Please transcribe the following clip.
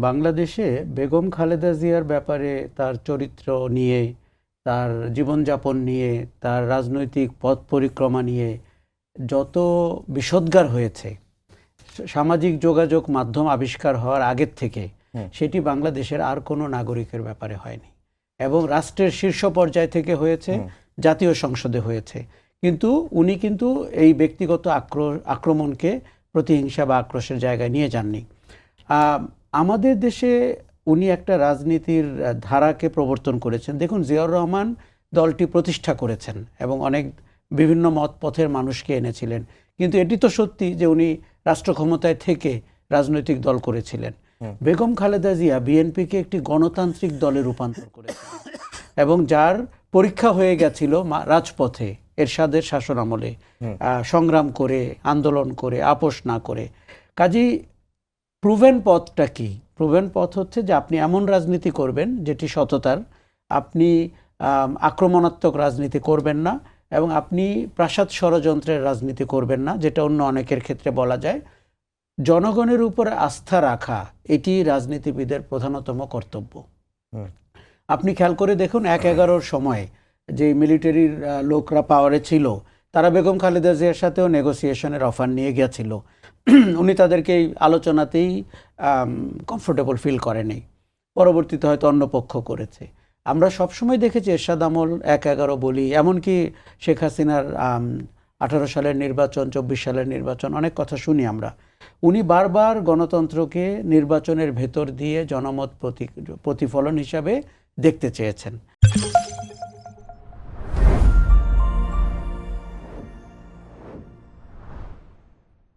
বাংলাদেশে বেগম খালেদা জিয়ার ব্যাপারে তার চরিত্র নিয়ে, তার জীবনযাপন নিয়ে, তার রাজনৈতিক পথ পরিক্রমা নিয়ে যত বিষোদ্গার হয়েছে সামাজিক যোগাযোগ মাধ্যম আবিষ্কার হওয়ার আগের থেকে, সেটি বাংলাদেশের আর কোনো নাগরিকের ব্যাপারে হয়নি। এবং রাষ্ট্রের শীর্ষ পর্যায় থেকে হয়েছে, জাতীয় সংসদে হয়েছে। কিন্তু উনি কিন্তু এই ব্যক্তিগত আক্রমণকে প্রতিহিংসা বা আক্রোশের জায়গায় নিয়ে যাননি। আমাদের দেশে উনি একটা রাজনীতির ধারাকে প্রবর্তন করেছেন। দেখুন, জিয়াউর রহমান দলটি প্রতিষ্ঠা করেছেন এবং অনেক বিভিন্ন মত পথের মানুষকে এনেছিলেন, কিন্তু এটি তো সত্যি যে উনি রাষ্ট্র ক্ষমতায় থেকে রাজনৈতিক দল করেছিলেন। বেগম খালেদা জিয়া বিএনপিকে একটি গণতান্ত্রিক দলে রূপান্তর করেছিলেন এবং যার পরীক্ষা হয়ে গেছিল রাজপথে এরশাদের শাসন আমলে, সংগ্রাম করে, আন্দোলন করে, আপোষ না করে। কাজেই প্রুভেন পথটা কি? প্রুভেন পথ হচ্ছে যে আপনি এমন রাজনীতি করবেন যেটি সততার, আপনি আক্রমণাত্মক রাজনীতি করবেন না, এবং আপনি প্রাসাদ ষড়যন্ত্রের রাজনীতি করবেন না, যেটা অন্য অনেকের ক্ষেত্রে বলা যায়। জনগণের উপরে আস্থা রাখা এটি রাজনীতিবিদের প্রধানতম কর্তব্য। আপনি খেয়াল করে দেখুন, ১/১১-র সময় যে মিলিটারির লোকরা পাওয়ারে ছিল, তারা বেগম খালেদা জিয়ার সাথেও নেগোসিয়েশনের অফার নিয়ে গিয়েছিল। উনি তাদেরকে এই আলোচনাতেই কমফোর্টেবল ফিল করেনি, পরবর্তীতে হয়তো অন্য পক্ষ করেছে। আমরা সবসময় দেখেছি এরশাদ আমল, ১/১১ বলি, এমনকি শেখ হাসিনার ১৮ সালের নির্বাচন, ২৪ সালের নির্বাচন, অনেক কথা শুনি আমরা। উনি বারবার গণতন্ত্রকে নির্বাচনের ভেতর দিয়ে জনমত প্রতিফলন হিসাবে দেখতে চেয়েছেন।